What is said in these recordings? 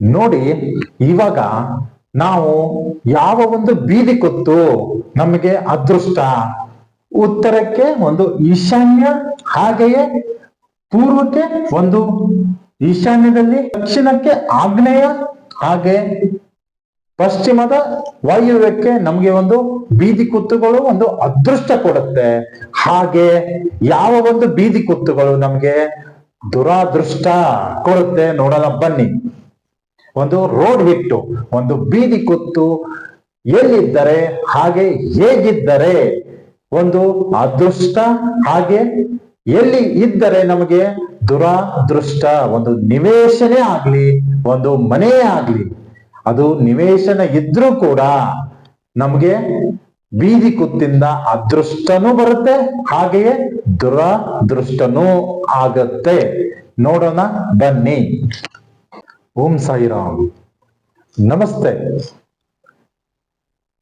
ನೋಡಿ, ಇವಾಗ ನಾವು ಯಾವ ಒಂದು ಬೀದಿ ಕುತ್ತು ನಮಗೆ ಅದೃಷ್ಟ, ಉತ್ತರಕ್ಕೆ ಒಂದು ಈಶಾನ್ಯ, ಹಾಗೆಯೇ ಪೂರ್ವಕ್ಕೆ ಒಂದು ಈಶಾನ್ಯದಲ್ಲಿ, ದಕ್ಷಿಣಕ್ಕೆ ಆಗ್ನೇಯ, ಹಾಗೆ ಪಶ್ಚಿಮದ ವಾಯುವ್ಯಕ್ಕೆ ನಮಗೆ ಒಂದು ಬೀದಿ ಕುತ್ತುಗಳು ಒಂದು ಅದೃಷ್ಟ ಕೊಡುತ್ತೆ. ಹಾಗೆ ಯಾವ ಒಂದು ಬೀದಿ ಕುತ್ತುಗಳು ನಮಗೆ ದುರಾದೃಷ್ಟ ಕೊಡುತ್ತೆ ನೋಡೋಣ ಬನ್ನಿ. ಒಂದು ರೋಡ್ ಹಿಟ್ಟು, ಒಂದು ಬೀದಿ ಕುತ್ತು ಎಲ್ಲಿದ್ದರೆ ಹಾಗೆ ಹೇಗಿದ್ದರೆ ಒಂದು ಅದೃಷ್ಟ, ಹಾಗೆ ಎಲ್ಲಿ ಇದ್ದರೆ ನಮಗೆ ದುರಾದೃಷ್ಟ. ಒಂದು ನಿವೇಶನೇ ಆಗ್ಲಿ, ಒಂದು ಮನೆ ಆಗ್ಲಿ, ಅದು ನಿವೇಶನ ಇದ್ರೂ ಕೂಡ ನಮಗೆ ಬೀದಿ ಕುತ್ತಿಂದ ಅದೃಷ್ಟನೂ ಬರುತ್ತೆ, ಹಾಗೆಯೇ ದುರಾದೃಷ್ಟನೂ ಆಗತ್ತೆ. ನೋಡೋಣ ಬನ್ನಿ. ಓಂ ಸಾಯಿರಾಮ್. ನಮಸ್ತೆ.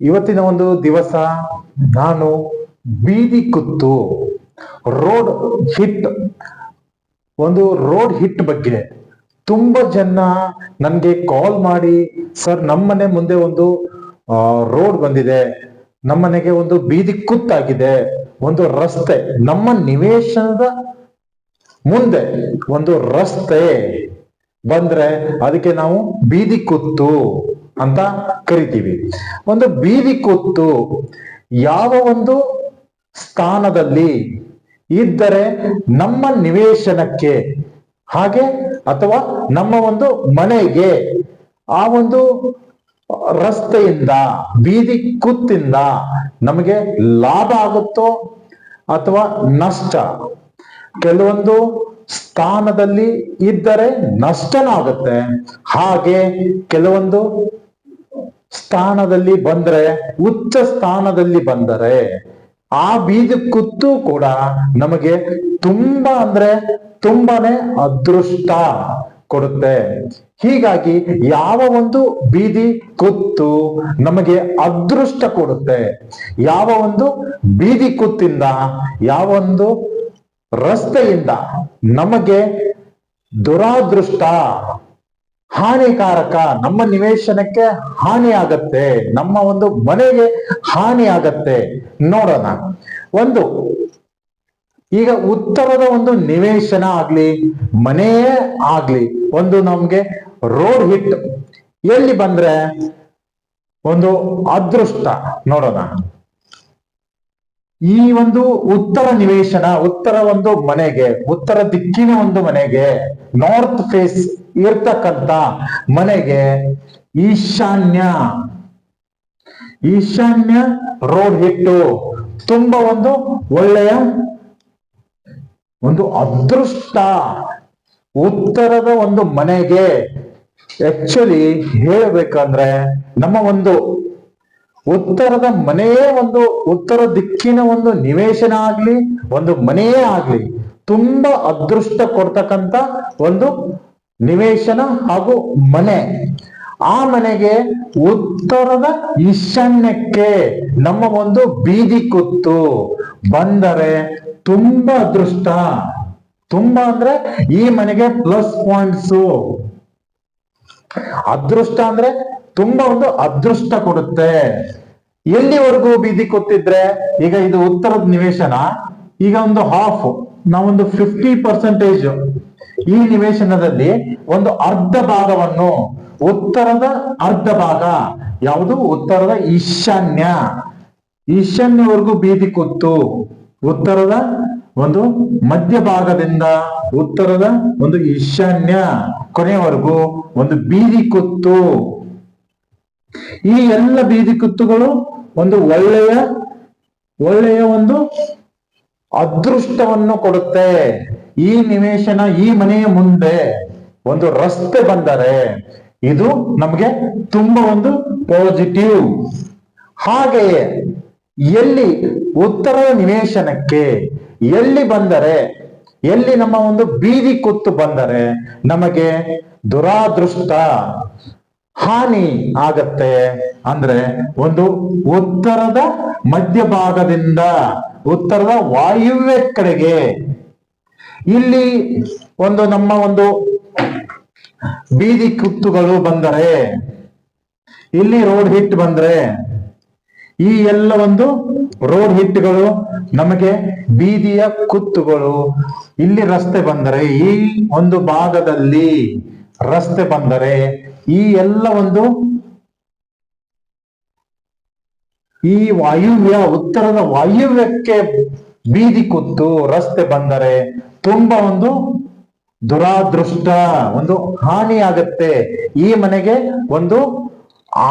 ಇವತ್ತಿನ ಒಂದು ದಿವಸ ನಾನು ಬೀದಿ ಕುತ್ತು, ರೋಡ್ ಹಿಟ್, ಒಂದು ರೋಡ್ ಹಿಟ್ ಬಗ್ಗೆ ತುಂಬಾ ಜನ ನನ್ಗೆ ಕಾಲ್ ಮಾಡಿ, ಸರ್ ನಮ್ಮನೆ ಮುಂದೆ ಒಂದು ರೋಡ್ ಬಂದಿದೆ, ನಮ್ಮನೆಗೆ ಒಂದು ಬೀದಿ ಕುತ್ತಾಗಿದೆ, ಒಂದು ರಸ್ತೆ, ನಮ್ಮ ನಿವೇಶನದ ಮುಂದೆ ಒಂದು ರಸ್ತೆ ಬಂದ್ರೆ ಅದಕ್ಕೆ ನಾವು ಬೀದಿ ಕುತ್ತು ಅಂತ ಕರಿತೀವಿ. ಒಂದು ಬೀದಿ ಕುತ್ತು ಯಾವ ಒಂದು ಸ್ಥಾನದಲ್ಲಿ ಇದ್ದರೆ ನಮ್ಮ ನಿವೇಶನಕ್ಕೆ, ಹಾಗೆ ಅಥವಾ ನಮ್ಮ ಒಂದು ಮನೆಗೆ ಆ ಒಂದು ರಸ್ತೆಯಿಂದ, ಬೀದಿ ಕುತ್ತಿಂದ ನಮಗೆ ಲಾಭ ಆಗುತ್ತೋ ಅಥವಾ ನಷ್ಟ. ಕೆಲವೊಂದು ಸ್ಥಾನದಲ್ಲಿ ಇದ್ದರೆ ನಷ್ಟನಾಗುತ್ತೆ, ಹಾಗೆ ಕೆಲವೊಂದು ಸ್ಥಾನದಲ್ಲಿ ಬಂದ್ರೆ, ಉಚ್ಚ ಸ್ಥಾನದಲ್ಲಿ ಬಂದರೆ ಆ ಬೀದಿ ಕುತ್ತು ಕೂಡ ನಮಗೆ ತುಂಬಾ ಅಂದ್ರೆ ತುಂಬಾನೇ ಅದೃಷ್ಟ ಕೊಡುತ್ತೆ. ಹೀಗಾಗಿ ಯಾವ ಒಂದು ಬೀದಿ ಕುತ್ತು ನಮಗೆ ಅದೃಷ್ಟ ಕೊಡುತ್ತೆ, ಯಾವ ಒಂದು ಬೀದಿ ಕುತ್ತಿಂದ, ಯಾವ ಒಂದು ರಸ್ತೆಯಿಂದ ನಮಗೆ ದುರಾದೃಷ್ಟ, ಹಾನಿಕಾರಕ, ನಮ್ಮ ನಿವೇಶನಕ್ಕೆ ಹಾನಿ ಆಗತ್ತೆ, ನಮ್ಮ ಒಂದು ಮನೆಗೆ ಹಾನಿ ಆಗತ್ತೆ. ನೋಡೋಣ. ಒಂದು ಈಗ ಉತ್ತರದ ಒಂದು ನಿವೇಶನ ಆಗ್ಲಿ, ಮನೆಯೇ ಆಗ್ಲಿ, ಒಂದು ನಮ್ಗೆ ರೋಡ್ ಹಿಟ್ ಎಲ್ಲಿ ಬಂದ್ರೆ ಒಂದು ಅದೃಷ್ಟ. ನೋಡೋಣ. ಈ ಒಂದು ಉತ್ತರ ನಿವೇಶನ, ಉತ್ತರ ಒಂದು ಮನೆಗೆ, ಉತ್ತರ ದಿಕ್ಕಿನ ಒಂದು ಮನೆಗೆ, ನಾರ್ತ್ ಫೇಸ್ ಇರ್ತಕ್ಕಂತ ಮನೆಗೆ ಈಶಾನ್ಯ ರೋಡ್ ಹಿಟ್ಟು ತುಂಬಾ ಒಂದು ಒಳ್ಳೆಯ ಒಂದು ಅದೃಷ್ಟ. ಉತ್ತರದ ಒಂದು ಮನೆಗೆ ಆಕ್ಚುಲಿ ಹೇಳಬೇಕಂದ್ರೆ ನಮ್ಮ ಒಂದು ಉತ್ತರದ ಮನೆಯೇ ಒಂದು, ಉತ್ತರ ದಿಕ್ಕಿನ ಒಂದು ನಿವೇಶನ ಆಗ್ಲಿ, ಒಂದು ಮನೆಯೇ ಆಗ್ಲಿ, ತುಂಬಾ ಅದೃಷ್ಟ ಕೊಡ್ತಕ್ಕಂತ ಒಂದು ನಿವೇಶನ ಹಾಗೂ ಮನೆ. ಆ ಮನೆಗೆ ಉತ್ತರದ ಈಶಾನ್ಯಕ್ಕೆ ನಮ್ಮ ಒಂದು ಬೀದಿ ಕುತ್ತು ಬಂದರೆ ತುಂಬಾ ಅದೃಷ್ಟ. ತುಂಬಾ ಅಂದ್ರೆ ಈ ಮನೆಗೆ ಪ್ಲಸ್ ಪಾಯಿಂಟ್ಸ್. ಅದೃಷ್ಟ ಅಂದ್ರೆ ತುಂಬಾ ಒಂದು ಅದೃಷ್ಟ ಕೊಡುತ್ತೆ. ಎಲ್ಲಿವರೆಗೂ ಬೀದಿ ಕುತ್ತಿದ್ರೆ, ಈಗ ಇದು ಉತ್ತರದ ನಿವೇಶನ, ಈಗ ಒಂದು ಹಾಫ್, ನಾವೊಂದು 50% ಈ ನಿವೇಶನದಲ್ಲಿ ಒಂದು ಅರ್ಧ ಭಾಗವನ್ನು, ಉತ್ತರದ ಅರ್ಧ ಭಾಗ ಯಾವುದು, ಉತ್ತರದ ಈಶಾನ್ಯವರೆಗೂ ಬೀದಿ ಕುತ್ತು, ಉತ್ತರದ ಒಂದು ಮಧ್ಯಭಾಗದಿಂದ ಉತ್ತರದ ಒಂದು ಈಶಾನ್ಯ ಕೊನೆಯವರೆಗೂ ಒಂದು ಬೀದಿ ಕುತ್ತು. ಈ ಎಲ್ಲ ಬೀದಿ ಕುತ್ತುಗಳು ಒಂದು ಒಳ್ಳೆಯ ಒಂದು ಅದೃಷ್ಟವನ್ನು ಕೊಡುತ್ತೆ. ಈ ನಿವೇಶನ, ಈ ಮನೆಯ ಮುಂದೆ ಒಂದು ರಸ್ತೆ ಬಂದರೆ ಇದು ನಮಗೆ ತುಂಬಾ ಒಂದು ಪಾಸಿಟಿವ್. ಹಾಗೆಯೇ ಎಲ್ಲಿ ಉತ್ತರದ ನಿವೇಶನಕ್ಕೆ ಎಲ್ಲಿ ಬಂದರೆ, ಎಲ್ಲಿ ನಮ್ಮ ಒಂದು ಬೀದಿ ಕುತ್ತು ಬಂದರೆ ನಮಗೆ ದುರಾದೃಷ್ಟ, ಹಾನಿ ಆಗತ್ತೆ ಅಂದ್ರೆ ಒಂದು ಉತ್ತರದ ಮಧ್ಯಭಾಗದಿಂದ ಉತ್ತರದ ವಾಯುವ್ಯ ಕಡೆಗೆ. ಇಲ್ಲಿ ಒಂದು ನಮ್ಮ ಒಂದು ಬೀದಿ ಕುತ್ತುಗಳು ಬಂದರೆ, ಇಲ್ಲಿ ರೋಡ್ ಹಿಟ್ ಬಂದ್ರೆ, ಈ ಎಲ್ಲ ಒಂದು ರೋಡ್ ಹಿಟ್ಗಳು ನಮಗೆ ಬೀದಿಯ ಕುತ್ತುಗಳು. ಇಲ್ಲಿ ರಸ್ತೆ ಬಂದರೆ, ಈ ಒಂದು ಭಾಗದಲ್ಲಿ ರಸ್ತೆ ಬಂದರೆ, ಈ ಎಲ್ಲ ಒಂದು ಈ ವಾಯುವ್ಯ ಉತ್ತರದ ವಾಯುವ್ಯಕ್ಕೆ ಬೀದಿ ಕುತ್ತು ರಸ್ತೆ ಬಂದರೆ ತುಂಬಾ ಒಂದು ದುರಾದೃಷ್ಟ, ಒಂದು ಹಾನಿ ಆಗತ್ತೆ. ಈ ಮನೆಗೆ ಒಂದು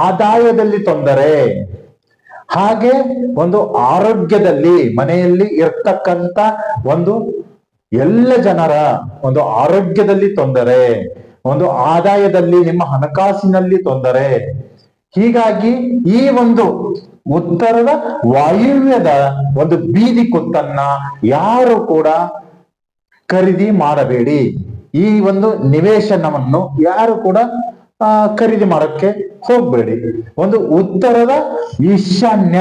ಆದಾಯದಲ್ಲಿ ತೊಂದರೆ, ಹಾಗೆ ಒಂದು ಆರೋಗ್ಯದಲ್ಲಿ ಮನೆಯಲ್ಲಿ ಇರ್ತಕ್ಕಂತ ಒಂದು ಎಲ್ಲ ಜನರ ಒಂದು ಆರೋಗ್ಯದಲ್ಲಿ ತೊಂದರೆ, ಒಂದು ಆದಾಯದಲ್ಲಿ ನಿಮ್ಮ ಹಣಕಾಸಿನಲ್ಲಿ ತೊಂದರೆ. ಹೀಗಾಗಿ ಈ ಒಂದು ಉತ್ತರದ ವಾಯುವ್ಯದ ಒಂದು ಬೀದಿ ಕುತ್ತನ್ನ ಯಾರು ಕೂಡ ಖರೀದಿ ಮಾಡಬೇಡಿ. ಈ ಒಂದು ನಿವೇಶನವನ್ನು ಯಾರು ಕೂಡ ಖರೀದಿ ಮಾಡಕ್ಕೆ ಹೋಗ್ಬೇಡಿ. ಒಂದು ಉತ್ತರದ ಈಶಾನ್ಯ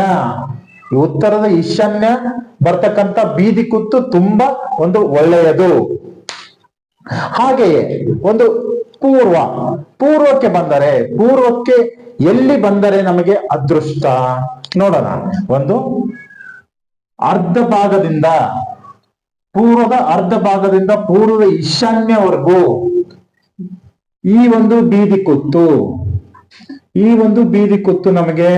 ಬರ್ತಕ್ಕಂಥ ಬೀದಿ ಕುತ್ತು ತುಂಬಾ ಒಂದು ಒಳ್ಳೆಯದು. ಹಾಗೆಯೇ ಒಂದು ಪೂರ್ವಕ್ಕೆ ಬಂದರೆ, ಪೂರ್ವಕ್ಕೆ ಎಲ್ಲಿ ಬಂದರೆ ನಮಗೆ ಅದೃಷ್ಟ ನೋಡೋಣ. ಒಂದು ಅರ್ಧ ಭಾಗದಿಂದ ಪೂರ್ವದ ಈಶಾನ್ಯವರೆಗೂ ಈ ಒಂದು ಬೀದಿ ಕುತ್ತು ನಮಗೆ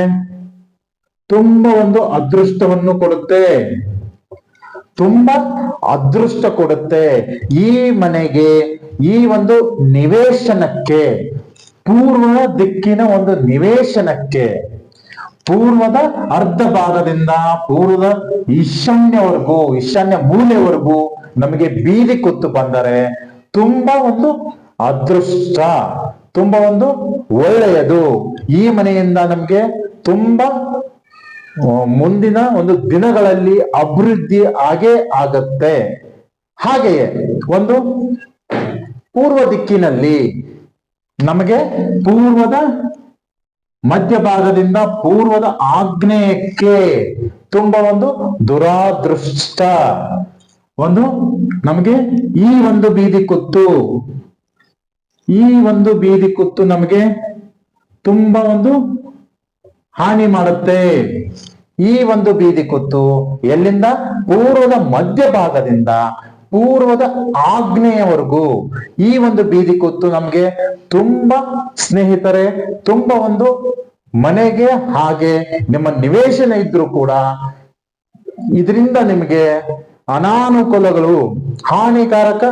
ತುಂಬಾ ಒಂದು ಅದೃಷ್ಟವನ್ನು ಕೊಡುತ್ತೆ, ತುಂಬಾ ಅದೃಷ್ಟ ಕೊಡುತ್ತೆ. ಈ ಮನೆಗೆ, ಈ ಒಂದು ನಿವೇಶನಕ್ಕೆ, ಪೂರ್ವ ದಿಕ್ಕಿನ ಒಂದು ನಿವೇಶನಕ್ಕೆ ಪೂರ್ವದ ಅರ್ಧ ಭಾಗದಿಂದ ಪೂರ್ವದ ಈಶಾನ್ಯ ಮೂಲೆವರೆಗೂ ನಮಗೆ ಬೀದಿ ಕುತ್ತು ಬಂದರೆ ತುಂಬಾ ಒಂದು ಅದೃಷ್ಟ, ತುಂಬಾ ಒಂದು ಒಳ್ಳೆಯದು. ಈ ಮನೆಯಿಂದ ನಮ್ಗೆ ತುಂಬಾ ಮುಂದಿನ ಒಂದು ದಿನಗಳಲ್ಲಿ ಅಭಿವೃದ್ಧಿ ಆಗತ್ತೆ. ಹಾಗೆಯೇ ಒಂದು ಪೂರ್ವ ದಿಕ್ಕಿನಲ್ಲಿ ನಮಗೆ ಪೂರ್ವದ ಮಧ್ಯಭಾಗದಿಂದ ಪೂರ್ವದ ಆಗ್ನೇಯಕ್ಕೆ ತುಂಬಾ ಒಂದು ದುರಾದೃಷ್ಟ, ಒಂದು ನಮಗೆ ಈ ಒಂದು ಬೀದಿ ಕುತ್ತು ನಮಗೆ ತುಂಬಾ ಒಂದು ಹಾನಿ ಮಾಡುತ್ತೆ. ಈ ಒಂದು ಬೀದಿ ಕುತ್ತು ಎಲ್ಲಿಂದ, ಪೂರ್ವದ ಮಧ್ಯಭಾಗದಿಂದ ಪೂರ್ವದ ಆಗ್ನೇಯವರೆಗೂ ಈ ಒಂದು ಬೀದಿ ಕುತ್ತು ನಮ್ಗೆ ತುಂಬಾ ಸ್ನೇಹಿತರೆ, ತುಂಬಾ ಒಂದು ಮನೆಗೆ ಹಾಗೆ ನಿಮ್ಮ ನಿವೇಶನ ಇದ್ರೂ ಕೂಡ ಇದರಿಂದ ನಿಮಗೆ ಅನಾನುಕೂಲಗಳು, ಹಾನಿಕಾರಕ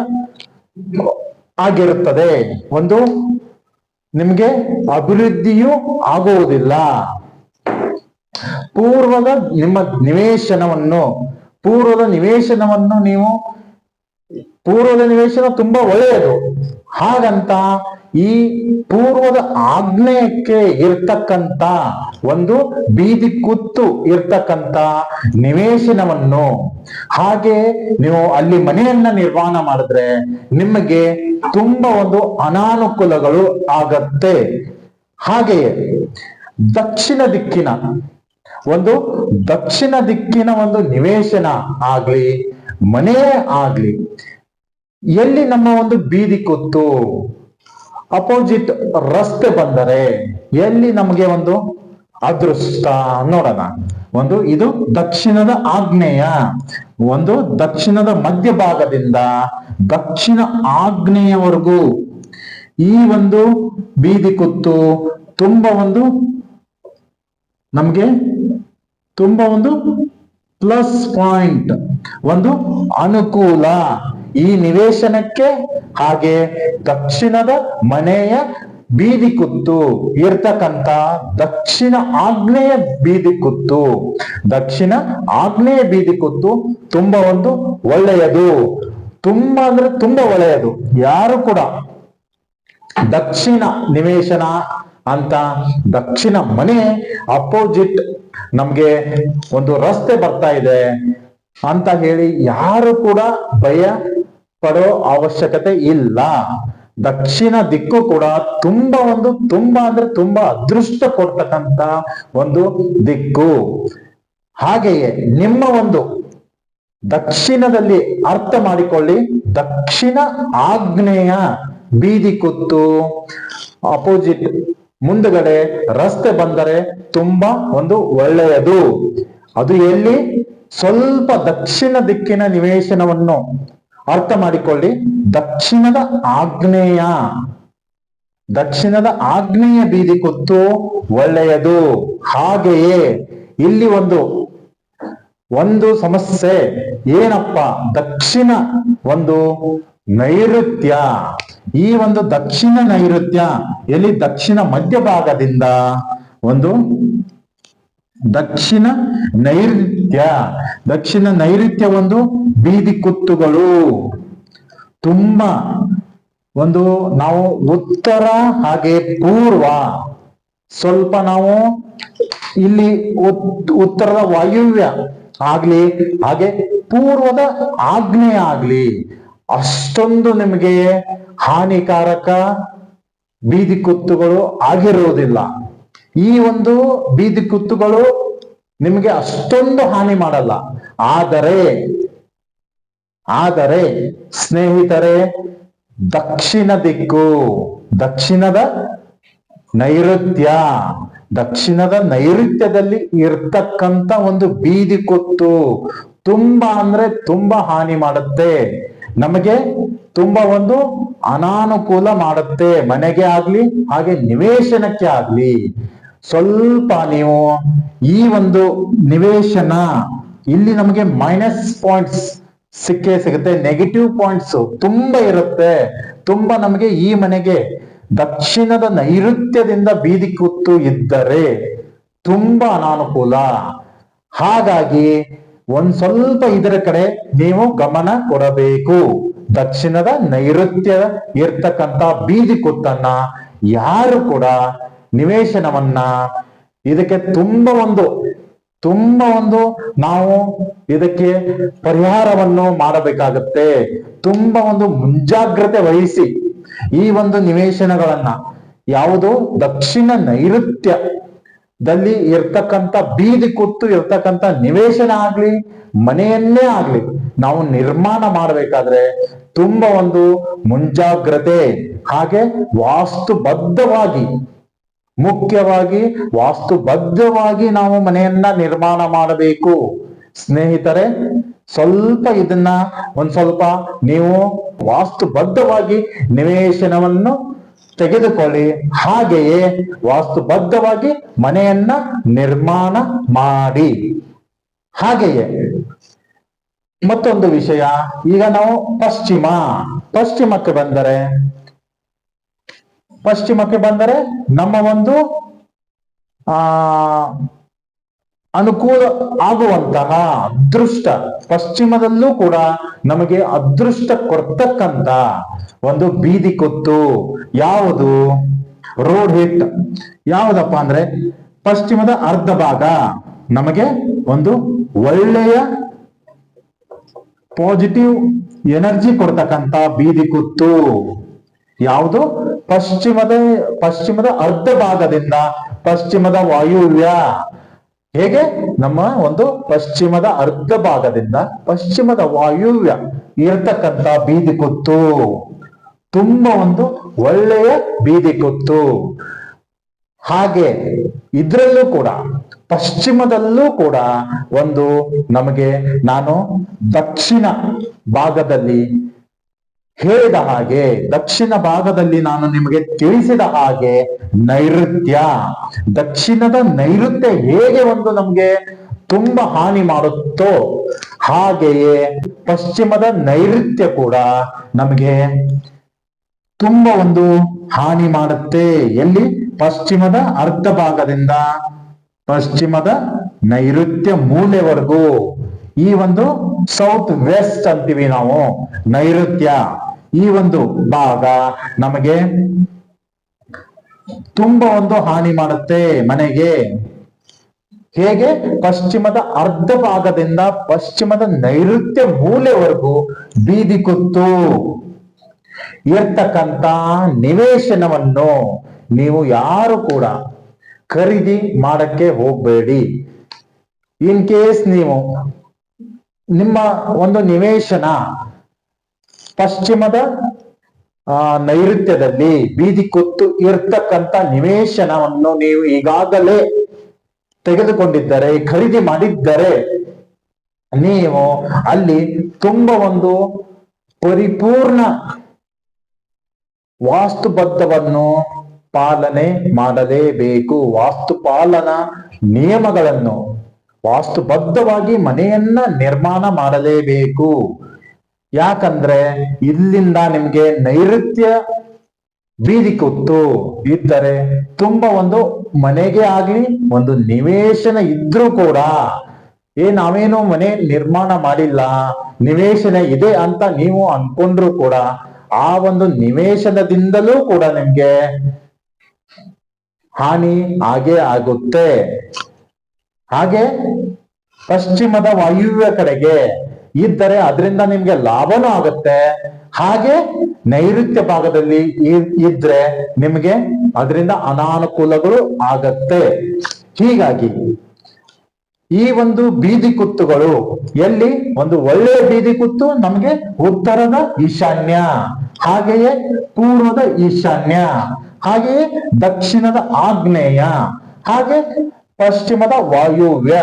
ಆಗಿರುತ್ತದೆ. ಒಂದು ನಿಮ್ಗೆ ಅಭಿವೃದ್ಧಿಯೂ ಆಗುವುದಿಲ್ಲ. ಪೂರ್ವದ ನಿವೇಶನವನ್ನು ನೀವು ಪೂರ್ವದ ನಿವೇಶನ ತುಂಬಾ ಒಳ್ಳೆಯದು. ಹಾಗಂತ ಈ ಪೂರ್ವದ ಆಗ್ನೇಯಕ್ಕೆ ಇರ್ತಕ್ಕಂತ ಒಂದು ಬೀದಿ ಕುತ್ತು ಇರ್ತಕ್ಕಂತ ನಿವೇಶನವನ್ನು ಹಾಗೆ ನೀವು ಅಲ್ಲಿ ಮನೆಯನ್ನ ನಿರ್ಮಾಣ ಮಾಡಿದ್ರೆ ನಿಮಗೆ ತುಂಬಾ ಒಂದು ಅನಾನುಕೂಲಗಳು ಆಗತ್ತೆ. ಹಾಗೆಯೇ ದಕ್ಷಿಣ ದಿಕ್ಕಿನ ಒಂದು ನಿವೇಶನ ಆಗ್ಲಿ, ಮನೆ ಆಗ್ಲಿ, ಎಲ್ಲಿ ನಮ್ಮ ಒಂದು ಬೀದಿ ಕುತ್ತು ಅಪೋಸಿಟ್ ರಸ್ತೆ ಬಂದರೆ ಎಲ್ಲಿ ನಮಗೆ ಒಂದು ಅದೃಷ್ಟ ನೋಡೋಣ. ಒಂದು ಇದು ದಕ್ಷಿಣದ ಆಗ್ನೇಯ, ಒಂದು ದಕ್ಷಿಣದ ಮಧ್ಯಭಾಗದಿಂದ ದಕ್ಷಿಣ ಆಗ್ನೇಯವರೆಗೂ ಈ ಒಂದು ಬೀದಿ ಕುತ್ತು ತುಂಬಾ ಒಂದು ನಮ್ಗೆ ತುಂಬಾ ಒಂದು ಪ್ಲಸ್ ಪಾಯಿಂಟ್, ಒಂದು ಅನುಕೂಲ ಈ ನಿವೇಶನಕ್ಕೆ. ಹಾಗೆ ದಕ್ಷಿಣದ ಮನೆಯ ಬೀದಿ ಕುತ್ತು ಇರ್ತಕ್ಕಂತ ದಕ್ಷಿಣ ಆಗ್ನೇಯ ಬೀದಿ ಕುತ್ತು ತುಂಬಾ ಒಂದು ಒಳ್ಳೆಯದು, ತುಂಬಾ ಅಂದ್ರೆ ತುಂಬಾ ಒಳ್ಳೆಯದು. ಯಾರು ಕೂಡ ದಕ್ಷಿಣ ನಿವೇಶನ ಅಂತ ದಕ್ಷಿಣ ಮನೆ ಅಪೋಸಿಟ್ ನಮ್ಗೆ ಒಂದು ರಸ್ತೆ ಬರ್ತಾ ಇದೆ ಅಂತ ಹೇಳಿ ಯಾರು ಕೂಡ ಭಯ ಪಡೋ ಅವಶ್ಯಕತೆ ಇಲ್ಲ. ದಕ್ಷಿಣ ದಿಕ್ಕು ಕೂಡ ತುಂಬಾ ಅಂದ್ರೆ ತುಂಬಾ ಅದೃಷ್ಟ ಕೊಡ್ತಕ್ಕಂತ ಒಂದು ದಿಕ್ಕು. ಹಾಗೆಯೇ ನಿಮ್ಮ ಒಂದು ದಕ್ಷಿಣದಲ್ಲಿ ಅರ್ಥ ಮಾಡಿಕೊಳ್ಳಿ, ದಕ್ಷಿಣ ಆಗ್ನೇಯ ಬೀದಿ ಕುತ್ತು ಅಪೋಸಿಟ್ ಮುಂದುಗಡೆ ರಸ್ತೆ ಬಂದರೆ ತುಂಬಾ ಒಂದು ಒಳ್ಳೆಯದು. ಅದು ಎಲ್ಲಿ? ಸ್ವಲ್ಪ ದಕ್ಷಿಣ ದಿಕ್ಕಿನ ನಿವೇಶನವನ್ನು ಅರ್ಥ ಮಾಡಿಕೊಳ್ಳಿ. ದಕ್ಷಿಣದ ಆಗ್ನೇಯ ಬೀದಿ ಕುತ್ತು ಒಳ್ಳೆಯದು. ಹಾಗೆಯೇ ಇಲ್ಲಿ ಒಂದು ಸಮಸ್ಯೆ ಏನಪ್ಪ? ದಕ್ಷಿಣ ಒಂದು ನೈಋತ್ಯ. ಈ ಒಂದು ದಕ್ಷಿಣ ನೈಋತ್ಯ ಎಲ್ಲಿ? ದಕ್ಷಿಣ ಮಧ್ಯಭಾಗದಿಂದ ಒಂದು ದಕ್ಷಿಣ ನೈಋತ್ಯ ಒಂದು ಬೀದಿ ಕುತ್ತುಗಳು ತುಂಬಾ ಒಂದು ನಾವು ಉತ್ತರ ಹಾಗೆ ಪೂರ್ವ ಸ್ವಲ್ಪ ನಾವು ಇಲ್ಲಿ ಉತ್ತರದ ವಾಯುವ್ಯ ಆಗ್ಲಿ ಹಾಗೆ ಪೂರ್ವದ ಆಗ್ನೇಯ ಆಗ್ಲಿ ಅಷ್ಟೊಂದು ನಿಮಗೆ ಹಾನಿಕಾರಕ ಬೀದಿ ಕುತ್ತುಗಳು ಆಗಿರುವುದಿಲ್ಲ. ಈ ಒಂದು ಬೀದಿ ಕುತ್ತುಗಳು ನಿಮಗೆ ಅಷ್ಟೊಂದು ಹಾನಿ ಮಾಡಲ್ಲ. ಆದರೆ ಸ್ನೇಹಿತರೆ, ದಕ್ಷಿಣ ದಿಕ್ಕು, ದಕ್ಷಿಣದ ನೈಋತ್ಯದಲ್ಲಿ ಇರ್ತಕ್ಕಂತ ಒಂದು ಬೀದಿ ಕುತ್ತು ತುಂಬಾ ಅಂದ್ರೆ ತುಂಬಾ ಹಾನಿ ಮಾಡುತ್ತೆ. ನಮಗೆ ತುಂಬಾ ಒಂದು ಅನಾನುಕೂಲ ಮಾಡುತ್ತೆ, ಮನೆಗೆ ಆಗ್ಲಿ ಹಾಗೆ ನಿವೇಶನಕ್ಕೆ ಆಗ್ಲಿ. ಸ್ವಲ್ಪ ನೀವು ಈ ಒಂದು ನಿವೇಶನ ಇಲ್ಲಿ ನಮಗೆ ಮೈನಸ್ ಪಾಯಿಂಟ್ಸ್ ಸಿಗುತ್ತೆ, ನೆಗೆಟಿವ್ ಪಾಯಿಂಟ್ಸ್ ತುಂಬಾ ಇರುತ್ತೆ. ತುಂಬಾ ನಮಗೆ ಈ ಮನೆಗೆ ದಕ್ಷಿಣದ ನೈಋತ್ಯದಿಂದ ಬೀದಿ ಕುತ್ತು ಇದ್ದರೆ ತುಂಬಾ ಅನಾನುಕೂಲ. ಹಾಗಾಗಿ ಸ್ವಲ್ಪ ಇದರ ಕಡೆ ನೀವು ಗಮನ ಕೊಡಬೇಕು. ದಕ್ಷಿಣದ ನೈಋತ್ಯ ಇರ್ತಕ್ಕಂತ ಬೀದಿ ಕುತ್ತನ್ನ ಯಾರು ಕೂಡ ನಿವೇಶನವನ್ನ ಇದಕ್ಕೆ ತುಂಬಾ ಒಂದು ನಾವು ಇದಕ್ಕೆ ಪರಿಹಾರವನ್ನು ಮಾಡಬೇಕಾಗತ್ತೆ. ತುಂಬಾ ಒಂದು ಮುಂಜಾಗ್ರತೆ ವಹಿಸಿ ಈ ಒಂದು ನಿವೇಶನಗಳನ್ನ ಯಾವುದು ದಕ್ಷಿಣ ನೈಋತ್ಯದಲ್ಲಿ ಇರ್ತಕ್ಕಂಥ ಬೀದಿ ಕುತ್ತು ಇರ್ತಕ್ಕಂಥ ನಿವೇಶನ ಆಗ್ಲಿ ಮನೆಯನ್ನೇ ಆಗ್ಲಿ ನಾವು ನಿರ್ಮಾಣ ಮಾಡಬೇಕಾದ್ರೆ ತುಂಬಾ ಒಂದು ಮುಂಜಾಗ್ರತೆ ಹಾಗೆ ಮುಖ್ಯವಾಗಿ ವಾಸ್ತುಬದ್ಧವಾಗಿ ನಾವು ಮನೆಯನ್ನ ನಿರ್ಮಾಣ ಮಾಡಬೇಕು. ಸ್ನೇಹಿತರೆ, ಸ್ವಲ್ಪ ಇದನ್ನ ಸ್ವಲ್ಪ ನೀವು ವಾಸ್ತುಬದ್ಧವಾಗಿ ನಿವೇಶನವನ್ನು ತೆಗೆದುಕೊಳ್ಳಿ. ಹಾಗೆಯೇ ವಾಸ್ತುಬದ್ಧವಾಗಿ ಮನೆಯನ್ನ ನಿರ್ಮಾಣ ಮಾಡಿ. ಹಾಗೆಯೇ ಮತ್ತೊಂದು ವಿಷಯ, ಈಗ ನಾವು ಪಶ್ಚಿಮಕ್ಕೆ ಬಂದರೆ ನಮ್ಮ ಒಂದು ಅನುಕೂಲ ಆಗುವಂತಹ ಅದೃಷ್ಟ, ಪಶ್ಚಿಮದಲ್ಲೂ ಕೂಡ ನಮಗೆ ಅದೃಷ್ಟ ಕೊಡ್ತಕ್ಕಂತ ಒಂದು ಬೀದಿ ಕುತ್ತು ಯಾವುದು? ರೋಡ್ ಹಿಟ್ ಯಾವುದಪ್ಪ ಅಂದ್ರೆ ಪಶ್ಚಿಮದ ಅರ್ಧ ಭಾಗ ನಮಗೆ ಒಂದು ಒಳ್ಳೆಯ ಪಾಸಿಟಿವ್ ಎನರ್ಜಿ ಕೊಡ್ತಕ್ಕಂತ ಬೀದಿ ಕುತ್ತು ಯಾವುದು? ಪಶ್ಚಿಮದ ಅರ್ಧ ಭಾಗದಿಂದ ಪಶ್ಚಿಮದ ವಾಯುವ್ಯ. ಹೇಗೆ? ನಮ್ಮ ಒಂದು ಪಶ್ಚಿಮದ ಅರ್ಧ ಭಾಗದಿಂದ ಪಶ್ಚಿಮದ ವಾಯುವ್ಯ ಇರತಕ್ಕಂತ ಬೀದಿ ಕುತ್ತು ತುಂಬಾ ಒಂದು ಒಳ್ಳೆಯ ಬೀದಿ ಕುತ್ತು. ಹಾಗೆ ಇದ್ರಲ್ಲೂ ಕೂಡ ಪಶ್ಚಿಮದಲ್ಲೂ ಕೂಡ ನಾನು ದಕ್ಷಿಣ ಭಾಗದಲ್ಲಿ ಹೇಳಿದ ಹಾಗೆ, ದಕ್ಷಿಣ ಭಾಗದಲ್ಲಿ ನಾನು ನಿಮಗೆ ತಿಳಿಸಿದ ಹಾಗೆ ದಕ್ಷಿಣದ ನೈಋತ್ಯ ಹೇಗೆ ನಮಗೆ ತುಂಬಾ ಹಾನಿ ಮಾಡುತ್ತೋ ಹಾಗೆಯೇ ಪಶ್ಚಿಮದ ನೈಋತ್ಯ ಕೂಡ ನಮಗೆ ತುಂಬಾ ಹಾನಿ ಮಾಡುತ್ತೆ. ಎಲ್ಲಿ? ಪಶ್ಚಿಮದ ಅರ್ಧ ಭಾಗದಿಂದ ಪಶ್ಚಿಮದ ನೈಋತ್ಯ ಮೂಲೆವರೆಗೂ ಈ ಸೌತ್ ವೆಸ್ಟ್ ಅಂತೀವಿ ನಾವು, ನೈಋತ್ಯ ಈ ಭಾಗ ನಮಗೆ ತುಂಬಾ ಹಾನಿ ಮಾಡುತ್ತೆ ಮನೆಗೆ. ಹೇಗೆ? ಪಶ್ಚಿಮದ ಅರ್ಧ ಭಾಗದಿಂದ ಪಶ್ಚಿಮದ ನೈಋತ್ಯ ಮೂಲೆವರೆಗೂ ಬೀದಿ ಕುತ್ತು ಇರ್ತಕ್ಕಂತ ನಿವೇಶನವನ್ನು ನೀವು ಯಾರು ಕೂಡ ಖರೀದಿ ಮಾಡಕ್ಕೆ ಹೋಗ್ಬೇಡಿ. ಇನ್ ಕೇಸ್ ನೀವು ನಿಮ್ಮ ನಿವೇಶನ ಪಶ್ಚಿಮದ ನೈಋತ್ಯದಲ್ಲಿ ಬೀದಿ ಕುತ್ತು ಇರ್ತಕ್ಕಂಥ ನಿವೇಶನವನ್ನು ನೀವು ಈಗಾಗಲೇ ತೆಗೆದುಕೊಂಡಿದ್ದರೆ, ಖರೀದಿ ಮಾಡಿದ್ದರೆ, ನೀವು ಅಲ್ಲಿ ತುಂಬಾ ಒಂದು ಪರಿಪೂರ್ಣ ವಾಸ್ತುಬದ್ಧವನ್ನು ಪಾಲನೆ ಮಾಡಲೇಬೇಕು. ವಾಸ್ತುಪಾಲನಾ ನಿಯಮಗಳನ್ನು ವಾಸ್ತುಬದ್ಧವಾಗಿ ಮನೆಯನ್ನ ನಿರ್ಮಾಣ ಮಾಡಲೇಬೇಕು. ಯಾಕಂದ್ರೆ ಇಲ್ಲಿಂದ ನಿಮ್ಗೆ ನೈಋತ್ಯ ಬೀದಿ ಕುತ್ತು ಇದ್ದರೆ ತುಂಬಾ ಒಂದು ಮನೆಗೆ ಆಗ್ಲಿ ಒಂದು ನಿವೇಶನ ಇದ್ರೂ ಕೂಡ ನಾವೇನೋ ಮನೆ ನಿರ್ಮಾಣ ಮಾಡಿಲ್ಲ, ನಿವೇಶನ ಇದೆ ಅಂತ ನೀವು ಅನ್ಕೊಂಡ್ರು ಕೂಡ ಆ ಒಂದು ನಿವೇಶನದಿಂದಲೂ ಕೂಡ ನಿಮ್ಗೆ ಹಾನಿ ಹಾಗೆ ಆಗುತ್ತೆ. ಹಾಗೆ ಪಶ್ಚಿಮದ ವಾಯುವ್ಯ ಕಡೆಗೆ ಇದ್ದರೆ ಅದರಿಂದ ನಿಮ್ಗೆ ಲಾಭನೂ ಆಗುತ್ತೆ. ಹಾಗೆ ನೈಋತ್ಯ ಭಾಗದಲ್ಲಿ ಇದ್ರೆ ನಿಮ್ಗೆ ಅದರಿಂದ ಅನಾನುಕೂಲಗಳು ಆಗತ್ತೆ. ಹೀಗಾಗಿ ಈ ಒಂದು ಬೀದಿ ಕುತ್ತುಗಳು ಎಲ್ಲಿ ಒಂದು ಒಳ್ಳೆಯ ಬೀದಿ ಕುತ್ತು ನಮ್ಗೆ ಉತ್ತರದ ಈಶಾನ್ಯ, ಹಾಗೆಯೇ ಪೂರ್ವದ ಈಶಾನ್ಯ, ಹಾಗೆಯೇ ದಕ್ಷಿಣದ ಆಗ್ನೇಯ, ಹಾಗೆ ಪಶ್ಚಿಮದ ವಾಯುವ್ಯ,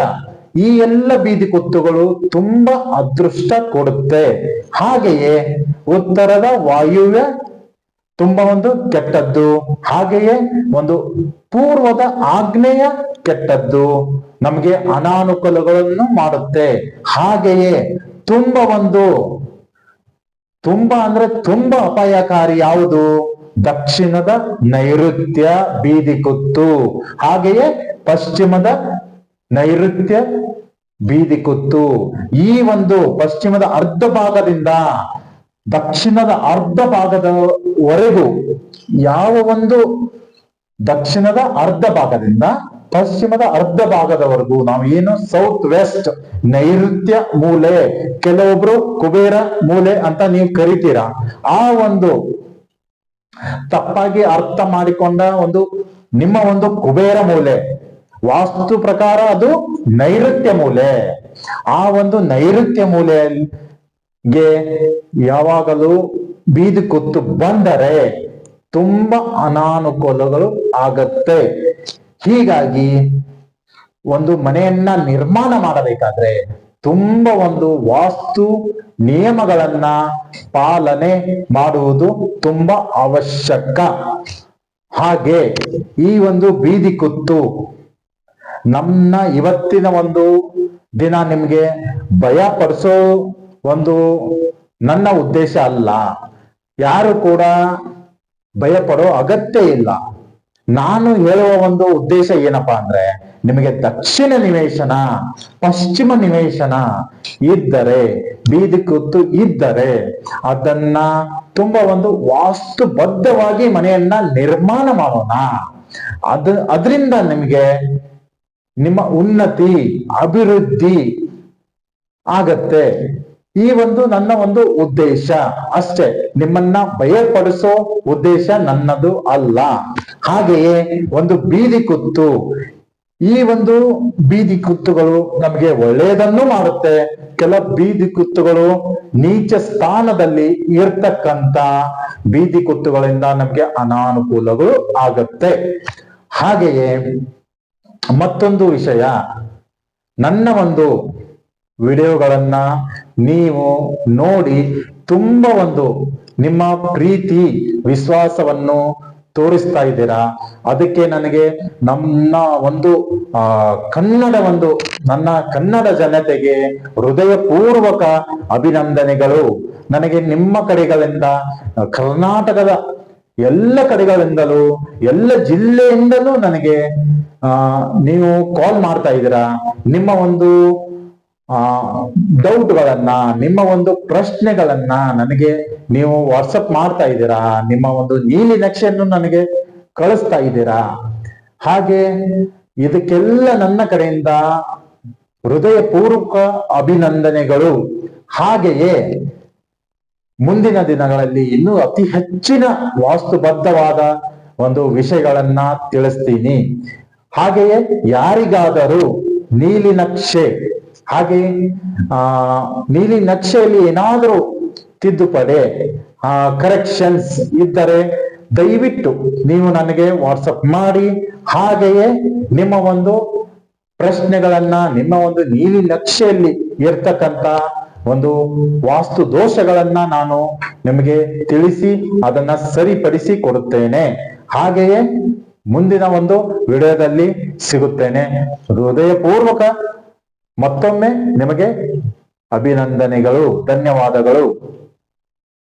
ಈ ಎಲ್ಲ ಬೀದಿ ಕುತ್ತುಗಳು ತುಂಬಾ ಅದೃಷ್ಟ ಕೊಡುತ್ತೆ. ಹಾಗೆಯೇ ಉತ್ತರದ ವಾಯುವ್ಯ ತುಂಬಾ ಒಂದು ಕೆಟ್ಟದ್ದು, ಹಾಗೆಯೇ ಒಂದು ಪೂರ್ವದ ಆಗ್ನೇಯ ಕೆಟ್ಟದ್ದು, ನಮಗೆ ಅನಾನುಕೂಲಗಳನ್ನು ಮಾಡುತ್ತೆ. ಹಾಗೆಯೇ ತುಂಬಾ ಅಂದ್ರೆ ತುಂಬಾ ಅಪಾಯಕಾರಿ ಯಾವುದು? ದಕ್ಷಿಣದ ನೈಋತ್ಯ ಬೀದಿ ಕುತ್ತು, ಹಾಗೆಯೇ ಪಶ್ಚಿಮದ ನೈಋತ್ಯ ಬೀದಿ ಕುತ್ತು. ಈ ಒಂದು ಪಶ್ಚಿಮದ ಅರ್ಧ ಭಾಗದಿಂದ ದಕ್ಷಿಣದ ಅರ್ಧ ಭಾಗದವರೆಗೂ, ಯಾವ ಒಂದು ದಕ್ಷಿಣದ ಅರ್ಧ ಭಾಗದಿಂದ ಪಶ್ಚಿಮದ ಅರ್ಧ ಭಾಗದವರೆಗೂ ನಾವು ಏನು ಸೌತ್ ವೆಸ್ಟ್ ನೈಋತ್ಯ ಮೂಲೆ, ಕೆಲವೊಬ್ರು ಕುಬೇರ ಮೂಲೆ ಅಂತ ನೀವು ಕರಿತೀರಾ, ಆ ಒಂದು ತಪ್ಪಾಗಿ ಅರ್ಥ ಮಾಡಿಕೊಂಡ ಒಂದು ನಿಮ್ಮ ಒಂದು ಕುಬೇರ ಮೂಲೆ, ವಾಸ್ತು ಪ್ರಕಾರ ಅದು ನೈಋತ್ಯ ಮೂಲೆ. ಆ ಒಂದು ನೈಋತ್ಯ ಮೂಲೆಗೆ ಯಾವಾಗಲೂ ಬೀದಿ ಕುತ್ತು ಬಂದರೆ ತುಂಬಾ ಅನಾನುಕೂಲಗಳು ಆಗತ್ತೆ. ಹೀಗಾಗಿ ಒಂದು ಮನೆಯನ್ನ ನಿರ್ಮಾಣ ಮಾಡಬೇಕಾದ್ರೆ ತುಂಬಾ ಒಂದು ವಾಸ್ತು ನಿಯಮಗಳನ್ನ ಪಾಲನೆ ಮಾಡುವುದು ತುಂಬಾ ಅವಶ್ಯಕ. ಹಾಗೆ ಈ ಒಂದು ಬೀದಿ ಕುತ್ತು ನಮ್ಮ ಇವತ್ತಿನ ಒಂದು ದಿನ ನಿಮ್ಗೆ ಭಯ ಪಡಿಸೋ ಒಂದು ನನ್ನ ಉದ್ದೇಶ ಅಲ್ಲ. ಯಾರು ಕೂಡ ಭಯ ಪಡೋ ಅಗತ್ಯ ಇಲ್ಲ. ನಾನು ಹೇಳುವ ಒಂದು ಉದ್ದೇಶ ಏನಪ್ಪಾ ಅಂದ್ರೆ, ನಿಮಗೆ ದಕ್ಷಿಣ ನಿವೇಶನ, ಪಶ್ಚಿಮ ನಿವೇಶನ ಇದ್ದರೆ, ಬೀದಿ ಕುತ್ತು ಇದ್ದರೆ ಅದನ್ನ ತುಂಬಾ ಒಂದು ವಾಸ್ತುಬದ್ಧವಾಗಿ ಮನೆಯನ್ನ ನಿರ್ಮಾಣ ಮಾಡೋಣ. ಅದರಿಂದ ನಿಮಗೆ ನಿಮ್ಮ ಉನ್ನತಿ, ಅಭಿವೃದ್ಧಿ ಆಗತ್ತೆ. ಈ ಒಂದು ನನ್ನ ಒಂದು ಉದ್ದೇಶ ಅಷ್ಟೇ, ನಿಮ್ಮನ್ನ ಭಯಪಡಿಸೋ ಉದ್ದೇಶ ನನ್ನದು ಅಲ್ಲ. ಹಾಗೆಯೇ ಒಂದು ಬೀದಿ ಕುತ್ತು, ಈ ಒಂದು ಬೀದಿ ಕುತ್ತುಗಳು ನಮಗೆ ಒಳ್ಳೆಯದನ್ನು ಮಾಡುತ್ತೆ. ಕೆಲ ಬೀದಿ ಕುತ್ತುಗಳು ನೀಚ ಸ್ಥಾನದಲ್ಲಿ ಇರ್ತಕ್ಕಂತ ಬೀದಿ ಕುತ್ತುಗಳಿಂದ ನಮ್ಗೆ ಅನಾನುಕೂಲಗಳು ಆಗತ್ತೆ. ಹಾಗೆಯೇ ಮತ್ತೊಂದು ವಿಷಯ, ನನ್ನ ಒಂದು ವಿಡಿಯೋಗಳನ್ನ ನೀವು ನೋಡಿ ತುಂಬಾ ಒಂದು ನಿಮ್ಮ ಪ್ರೀತಿ ವಿಶ್ವಾಸವನ್ನು ತೋರಿಸ್ತಾ ಇದ್ದೀರಾ. ಅದಕ್ಕೆ ನನಗೆ ನನ್ನ ಒಂದು ನನ್ನ ಕನ್ನಡ ಜನತೆಗೆ ಹೃದಯಪೂರ್ವಕ ಅಭಿನಂದನೆಗಳು. ನನಗೆ ನಿಮ್ಮ ಕಡೆಗಳಿಂದ, ಕರ್ನಾಟಕದ ಎಲ್ಲ ಕಡೆಗಳಿಂದಲೂ, ಎಲ್ಲ ಜಿಲ್ಲೆಯಿಂದಲೂ ನನಗೆ ನೀವು ಕಾಲ್ ಮಾಡ್ತಾ ಇದ್ದೀರಾ. ನಿಮ್ಮ ಒಂದು ಡೌಟ್ಗಳನ್ನ, ನಿಮ್ಮ ಒಂದು ಪ್ರಶ್ನೆಗಳನ್ನ ನನಗೆ ನೀವು ವಾಟ್ಸಪ್ ಮಾಡ್ತಾ ಇದ್ದೀರಾ. ನಿಮ್ಮ ಒಂದು ನೀಲಿ ನಕ್ಷೆಯನ್ನು ನನಗೆ ಕಳಿಸ್ತಾ ಇದ್ದೀರಾ. ಹಾಗೆ ಇದಕ್ಕೆಲ್ಲ ನನ್ನ ಕಡೆಯಿಂದ ಹೃದಯಪೂರ್ವಕ ಅಭಿನಂದನೆಗಳು. ಹಾಗೆಯೇ ಮುಂದಿನ ದಿನಗಳಲ್ಲಿ ಇನ್ನೂ ಅತಿ ಹೆಚ್ಚಿನ ವಾಸ್ತುಬದ್ಧವಾದ ಒಂದು ವಿಷಯಗಳನ್ನ ತಿಳಿಸ್ತೀನಿ. ಹಾಗೆಯೇ ಯಾರಿಗಾದರೂ ನೀಲಿ ನಕ್ಷೆ, ಹಾಗೆ ನೀಲಿ ನಕ್ಷೆಯಲ್ಲಿ ಏನಾದರೂ ತಿದ್ದುಪಡಿ, ಕರೆಕ್ಷನ್ಸ್ ಇದ್ದರೆ ದಯವಿಟ್ಟು ನೀವು ನನಗೆ ವಾಟ್ಸಪ್ ಮಾಡಿ. ಹಾಗೆಯೇ ನಿಮ್ಮ ಒಂದು ಪ್ರಶ್ನೆಗಳನ್ನ, ನಿಮ್ಮ ಒಂದು ನೀಲಿ ನಕ್ಷೆಯಲ್ಲಿ ಇರ್ತಕ್ಕಂತ ಒಂದು ವಾಸ್ತು ದೋಷಗಳನ್ನ ನಾನು ನಿಮಗೆ ತಿಳಿಸಿ ಅದನ್ನ ಸರಿಪಡಿಸಿ ಕೊಡುತ್ತೇನೆ. ಹಾಗೆಯೇ ಮುಂದಿನ ಒಂದು ವಿಡಿಯೋದಲ್ಲಿ ಸಿಗುತ್ತೇನೆ. ಹೃದಯಪೂರ್ವಕ ಮತ್ತೊಮ್ಮೆ ನಿಮಗೆ ಅಭಿನಂದನೆಗಳು, ಧನ್ಯವಾದಗಳು.